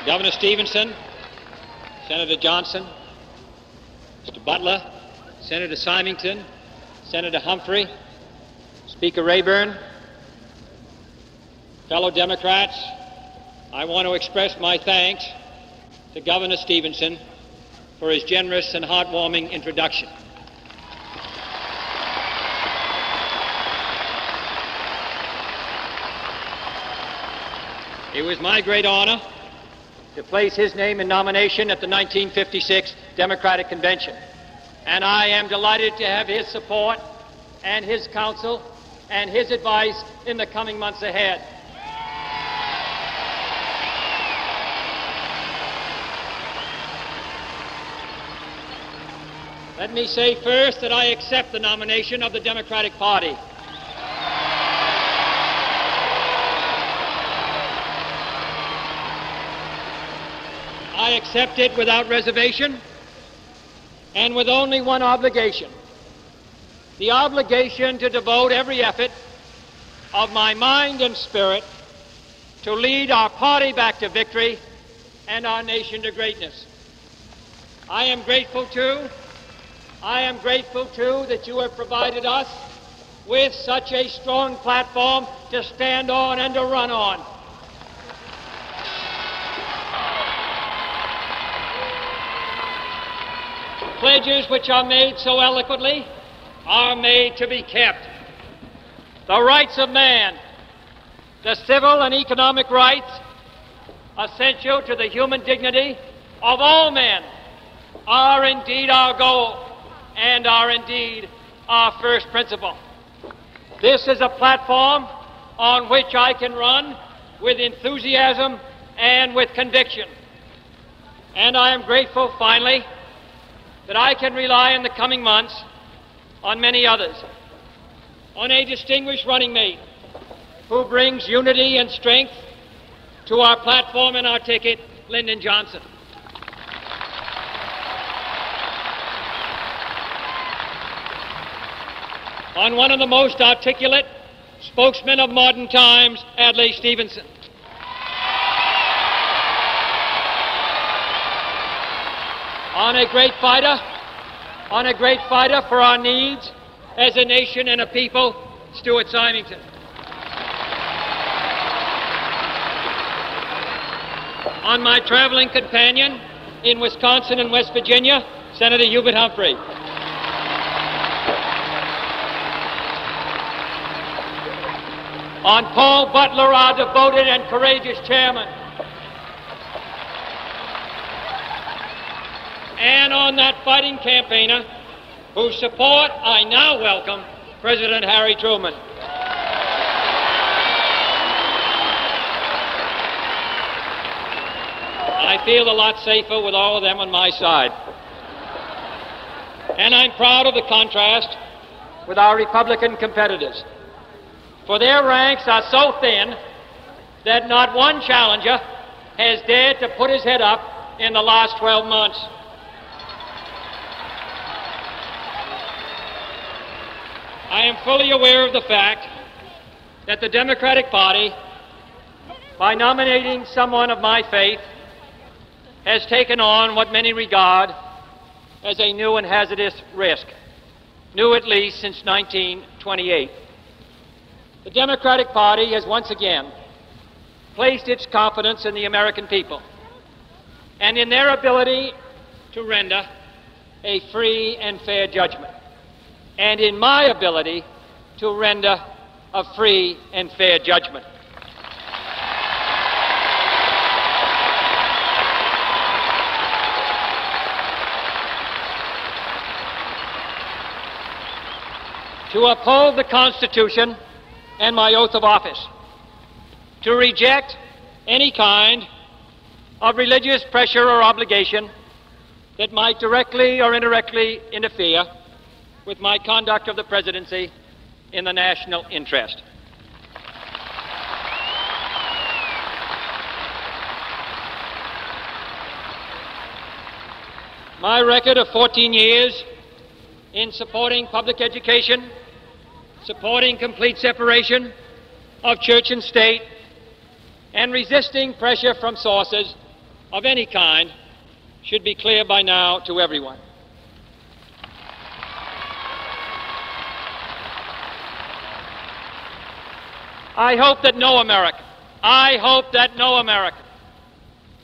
Governor Stevenson, Senator Johnson, Mr. Butler, Senator Symington, Senator Humphrey, Speaker Rayburn, fellow Democrats, I want to express my thanks to Governor Stevenson for his generous and heartwarming introduction. It was my great honor to place his name in nomination at the 1956 Democratic Convention, and I am delighted to have his support and his counsel and his advice in the coming months ahead. Let me say first that I accept the nomination of the Democratic Party. I accept it without reservation and with only one obligation: the obligation to devote every effort of my mind and spirit to lead our party back to victory and our nation to greatness. I am grateful, too, that you have provided us with such a strong platform to stand on and to run on. Pledges which are made so eloquently are made to be kept. The rights of man, the civil and economic rights essential to the human dignity of all men, are indeed our goal and are indeed our first principle. This is a platform on which I can run with enthusiasm and with conviction. And I am grateful, finally, that I can rely in the coming months on many others, on a distinguished running mate who brings unity and strength to our platform and our ticket, Lyndon Johnson. On one of the most articulate spokesmen of modern times, Adlai Stevenson. On a great fighter for our needs as a nation and a people, Stuart Symington. On my traveling companion in Wisconsin and West Virginia, Senator Hubert Humphrey. On Paul Butler, our devoted and courageous chairman. And on that fighting campaigner whose support I now welcome, President Harry Truman. I feel a lot safer with all of them on my side. And I'm proud of the contrast with our Republican competitors, for their ranks are so thin that not one challenger has dared to put his head up in the last 12 months. I am fully aware of the fact that the Democratic Party, by nominating someone of my faith, has taken on what many regard as a new and hazardous risk, new at least since 1928. The Democratic Party has once again placed its confidence in the American people and in their ability to render a free and fair judgment, and in my ability to render a free and fair judgment. To uphold the Constitution and my oath of office, to reject any kind of religious pressure or obligation that might directly or indirectly interfere with my conduct of the presidency in the national interest. My record of 14 years in supporting public education, supporting complete separation of church and state, and resisting pressure from sources of any kind should be clear by now to everyone. I hope that no American,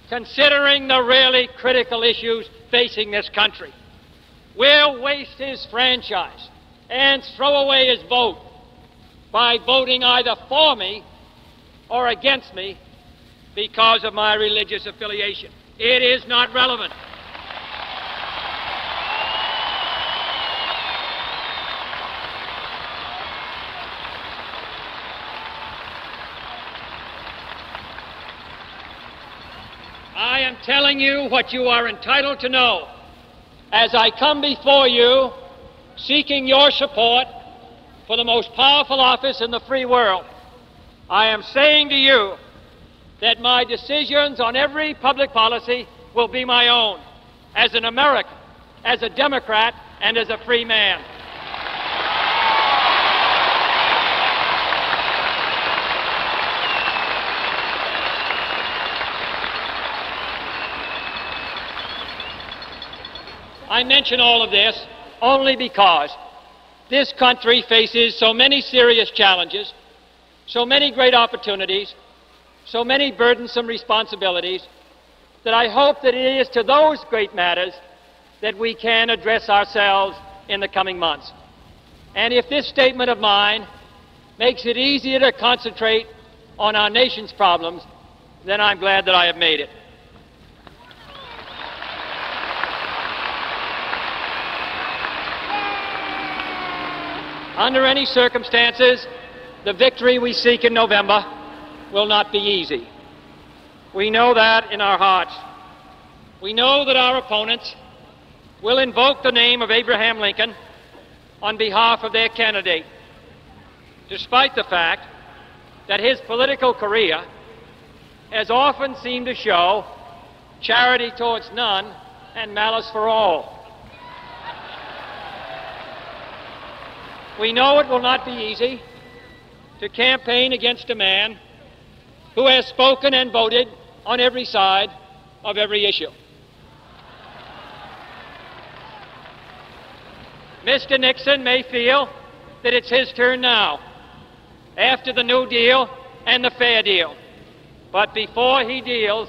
considering the really critical issues facing this country, will waste his franchise and throw away his vote by voting either for me or against me because of my religious affiliation. It is not relevant. I am telling you what you are entitled to know as I come before you seeking your support for the most powerful office in the free world. I am saying to you that my decisions on every public policy will be my own, as an American, as a Democrat, and as a free man. I mention all of this only because this country faces so many serious challenges, so many great opportunities, so many burdensome responsibilities, that I hope that it is to those great matters that we can address ourselves in the coming months. And if this statement of mine makes it easier to concentrate on our nation's problems, then I'm glad that I have made it. Under any circumstances, the victory we seek in November will not be easy. We know that in our hearts. We know that our opponents will invoke the name of Abraham Lincoln on behalf of their candidate, despite the fact that his political career has often seemed to show charity towards none and malice for all. We know it will not be easy to campaign against a man who has spoken and voted on every side of every issue. Mr. Nixon may feel that it's his turn now, after the New Deal and the Fair Deal. But before he deals,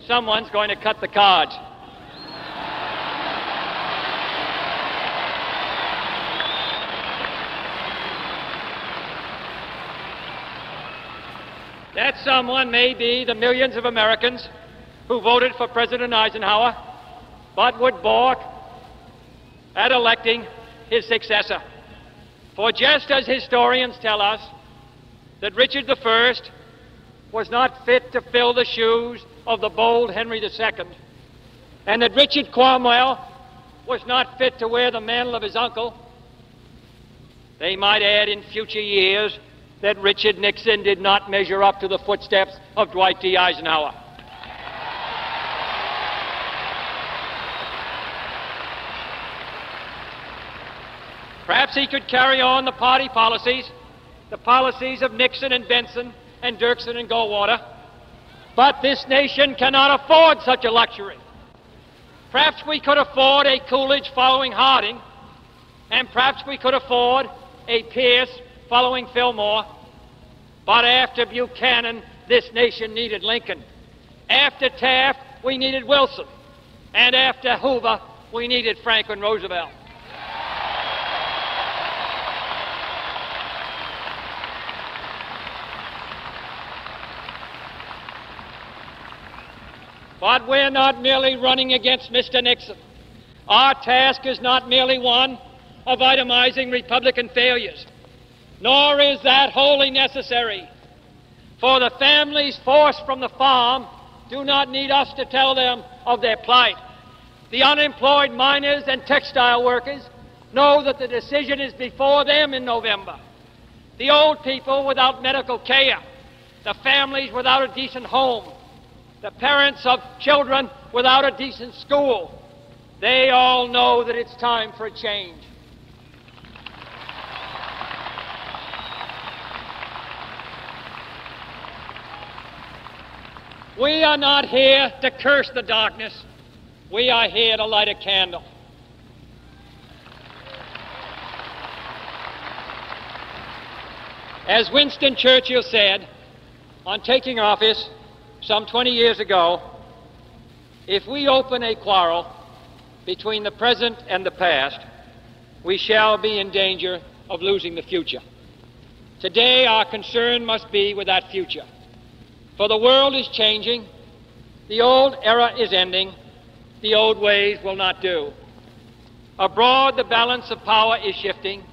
someone's going to cut the cards. That someone may be the millions of Americans who voted for President Eisenhower, but would balk at electing his successor. For just as historians tell us that Richard I was not fit to fill the shoes of the bold Henry II, and that Richard Cromwell was not fit to wear the mantle of his uncle, they might add in future years that Richard Nixon did not measure up to the footsteps of Dwight D. Eisenhower. Perhaps he could carry on the party policies, the policies of Nixon and Benson and Dirksen and Goldwater, but this nation cannot afford such a luxury. Perhaps we could afford a Coolidge following Harding, and perhaps we could afford a Pierce following Fillmore, but after Buchanan, this nation needed Lincoln. After Taft, we needed Wilson. And after Hoover, we needed Franklin Roosevelt. But we're not merely running against Mr. Nixon. Our task is not merely one of itemizing Republican failures, nor is that wholly necessary. For the families forced from the farm do not need us to tell them of their plight. The unemployed miners and textile workers know that the decision is before them in November. The old people without medical care, the families without a decent home, the parents of children without a decent school, they all know that it's time for a change. We are not here to curse the darkness. We are here to light a candle. As Winston Churchill said on taking office some 20 years ago, if we open a quarrel between the present and the past, we shall be in danger of losing the future. Today, our concern must be with that future. For the world is changing, the old era is ending, the old ways will not do. Abroad, the balance of power is shifting.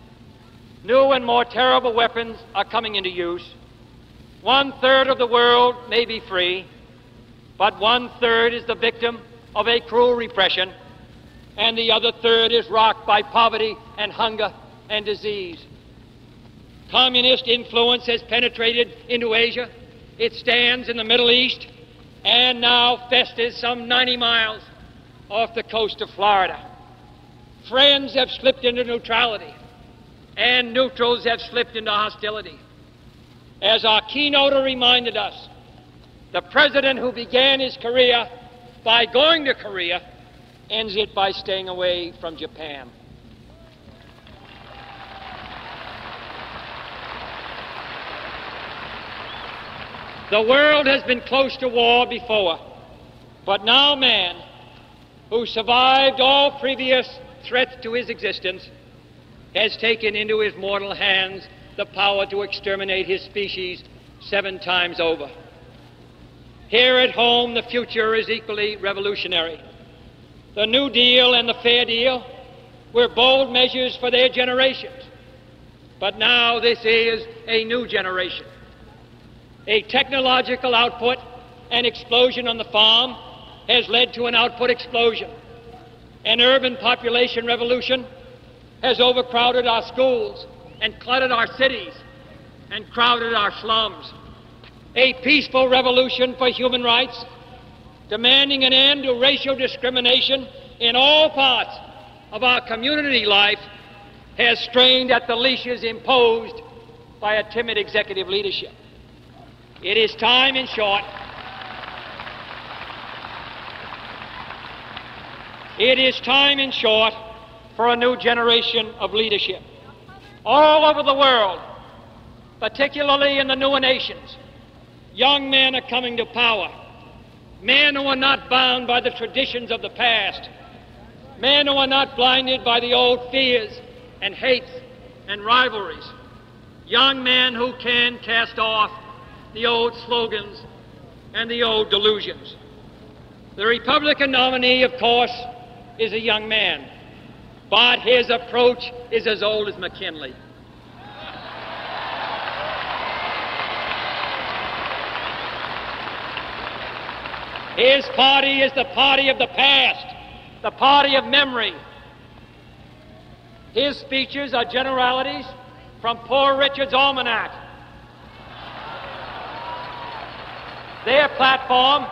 New and more terrible weapons are coming into use. 1/3 of the world may be free, but 1/3 is the victim of a cruel repression, and the other third is rocked by poverty and hunger and disease. Communist influence has penetrated into Asia. It stands in the Middle East and now festers some 90 miles off the coast of Florida. Friends have slipped into neutrality, and neutrals have slipped into hostility. As our keynoter reminded us, the president who began his career by going to Korea ends it by staying away from Japan. The world has been close to war before, but now man, who survived all previous threats to his existence, has taken into his mortal hands the power to exterminate his species 7 times over. Here at home, the future is equally revolutionary. The New Deal and the Fair Deal were bold measures for their generations, but now this is a new generation. A technological output and explosion on the farm has led to an output explosion. An urban population revolution has overcrowded our schools and cluttered our cities and crowded our slums. A peaceful revolution for human rights, demanding an end to racial discrimination in all parts of our community life, has strained at the leashes imposed by a timid executive leadership. It is time, in short, for a new generation of leadership. All over the world, particularly in the newer nations, young men are coming to power. Men who are not bound by the traditions of the past. Men who are not blinded by the old fears and hates and rivalries. Young men who can cast off the old slogans and the old delusions. The Republican nominee, of course, is a young man, but his approach is as old as McKinley. His party is the party of the past, the party of memory. His speeches are generalities from Poor Richard's Almanac. Their platform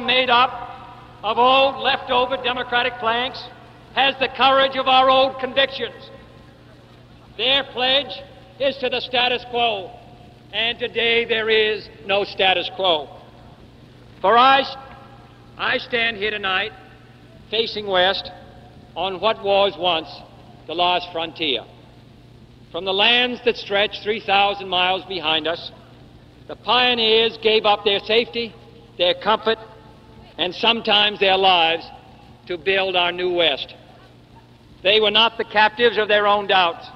made up of old leftover Democratic planks, has the courage of our old convictions. Their pledge is to the status quo, and today there is no status quo. For I stand here tonight facing west on what was once the last frontier. From the lands that stretch 3,000 miles behind us, the pioneers gave up their safety, their comfort, and sometimes their lives to build our new West. They were not the captives of their own doubts,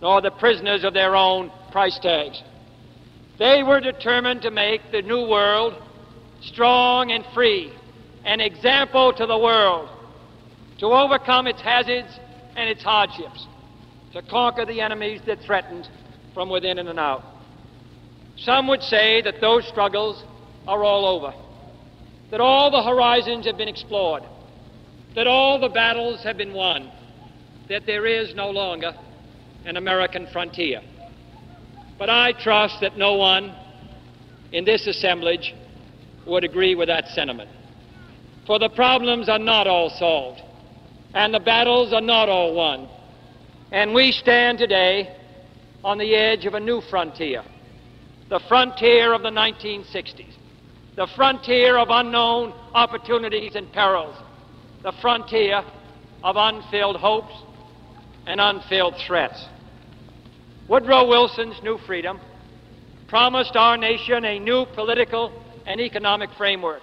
nor the prisoners of their own price tags. They were determined to make the new world strong and free, an example to the world, to overcome its hazards and its hardships, to conquer the enemies that threatened from within and out. Some would say that those struggles are all over, that all the horizons have been explored, that all the battles have been won, that there is no longer an American frontier. But I trust that no one in this assemblage would agree with that sentiment. For the problems are not all solved, and the battles are not all won. And we stand today on the edge of a new frontier, the frontier of the 1960s, the frontier of unknown opportunities and perils, the frontier of unfilled hopes and unfilled threats. Woodrow Wilson's New Freedom promised our nation a new political and economic framework.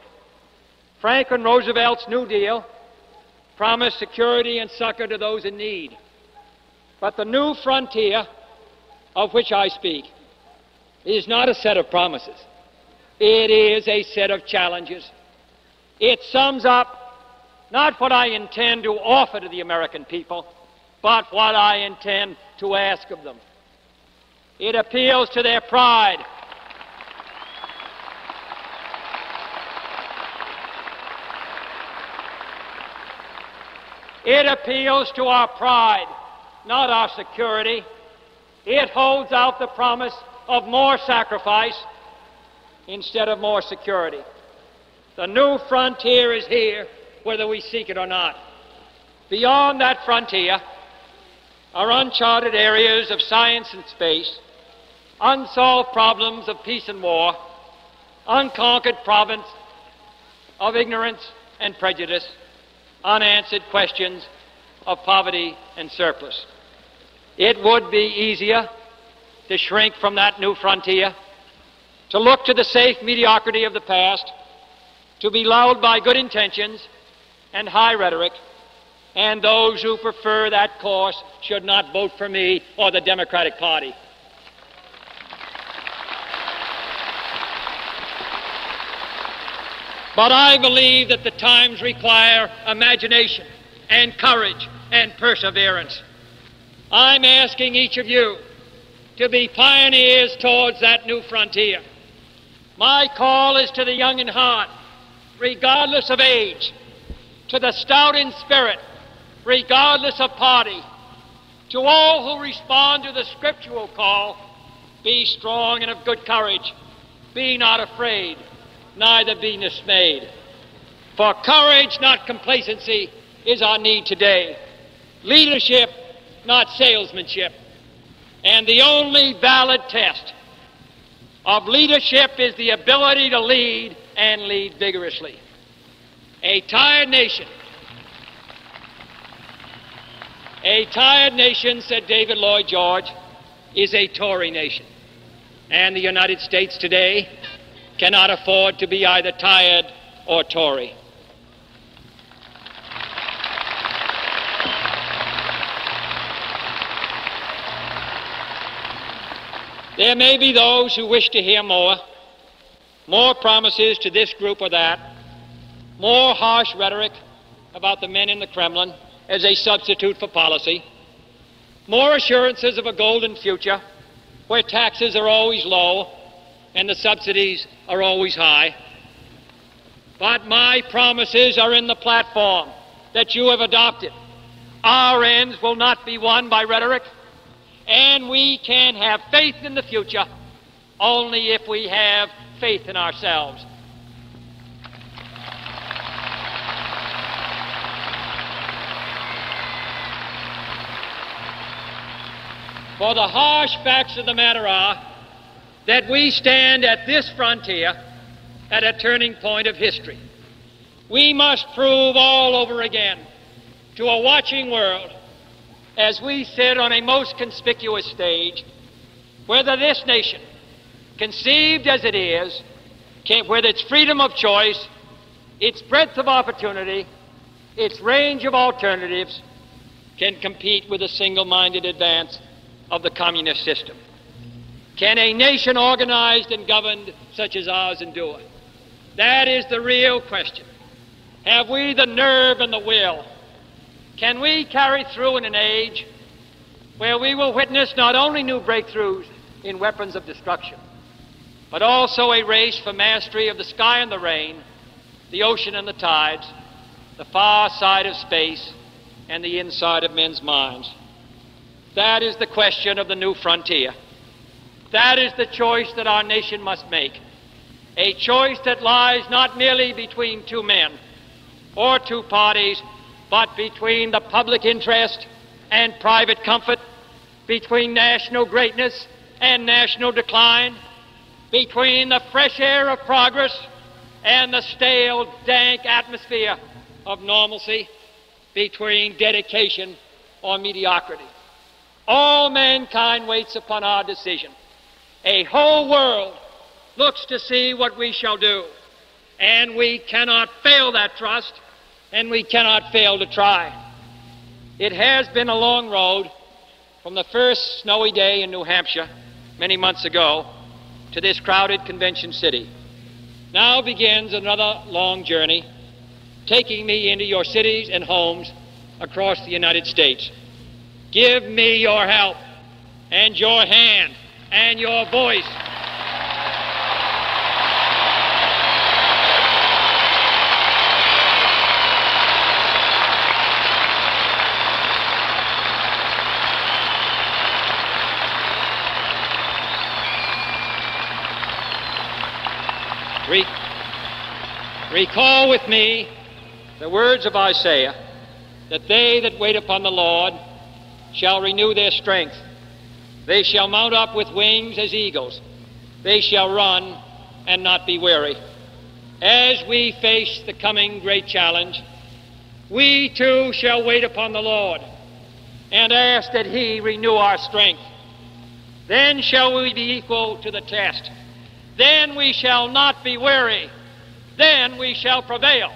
Franklin Roosevelt's New Deal promised security and succor to those in need. But the new frontier of which I speak is not a set of promises. It is a set of challenges. It sums up not what I intend to offer to the American people, but what I intend to ask of them. It appeals to their pride. It appeals to our pride, not our security. It holds out the promise of more sacrifice instead of more security. The new frontier is here, whether we seek it or not. Beyond that frontier are uncharted areas of science and space, unsolved problems of peace and war, unconquered province of ignorance and prejudice, unanswered questions of poverty and surplus. It would be easier to shrink from that new frontier, to look to the safe mediocrity of the past, to be lulled by good intentions and high rhetoric, and those who prefer that course should not vote for me or the Democratic Party. But I believe that the times require imagination and courage and perseverance. I'm asking each of you to be pioneers towards that new frontier. My call is to the young in heart, regardless of age, to the stout in spirit, regardless of party, to all who respond to the scriptural call, be strong and of good courage, be not afraid, neither be dismayed. For courage, not complacency, is our need today. Leadership, not salesmanship. And the only valid test of leadership is the ability to lead and lead vigorously. A tired nation, said David Lloyd George, is a Tory nation. And the United States today cannot afford to be either tired or Tory. There may be those who wish to hear more promises to this group or that, more harsh rhetoric about the men in the Kremlin as a substitute for policy, more assurances of a golden future where taxes are always low and the subsidies are always high. But my promises are in the platform that you have adopted. Our ends will not be won by rhetoric, and we can have faith in the future only if we have faith in ourselves. For the harsh facts of the matter are that we stand at this frontier at a turning point of history. We must prove all over again to a watching world, as we sit on a most conspicuous stage, whether this nation, conceived as it is, with its freedom of choice, its breadth of opportunity, its range of alternatives, can compete with the single-minded advance of the communist system. Can a nation organized and governed such as ours endure? That is the real question. Have we the nerve and the will? Can we carry through in an age where we will witness not only new breakthroughs in weapons of destruction, but also a race for mastery of the sky and the rain, the ocean and the tides, the far side of space, and the inside of men's minds? That is the question of the new frontier. That is the choice that our nation must make. A choice that lies not merely between two men or two parties, but between the public interest and private comfort, between national greatness and national decline, between the fresh air of progress and the stale, dank atmosphere of normalcy, between dedication or mediocrity. All mankind waits upon our decision. A whole world looks to see what we shall do, and we cannot fail that trust, and we cannot fail to try. It has been a long road from the first snowy day in New Hampshire many months ago to this crowded convention city. Now begins another long journey, taking me into your cities and homes across the United States. Give me your help and your hand and your voice. Recall with me the words of Isaiah, that they that wait upon the Lord shall renew their strength. They shall mount up with wings as eagles. They shall run and not be weary. As we face the coming great challenge, we too shall wait upon the Lord and ask that He renew our strength. Then shall we be equal to the test. Then we shall not be weary. Then we shall prevail.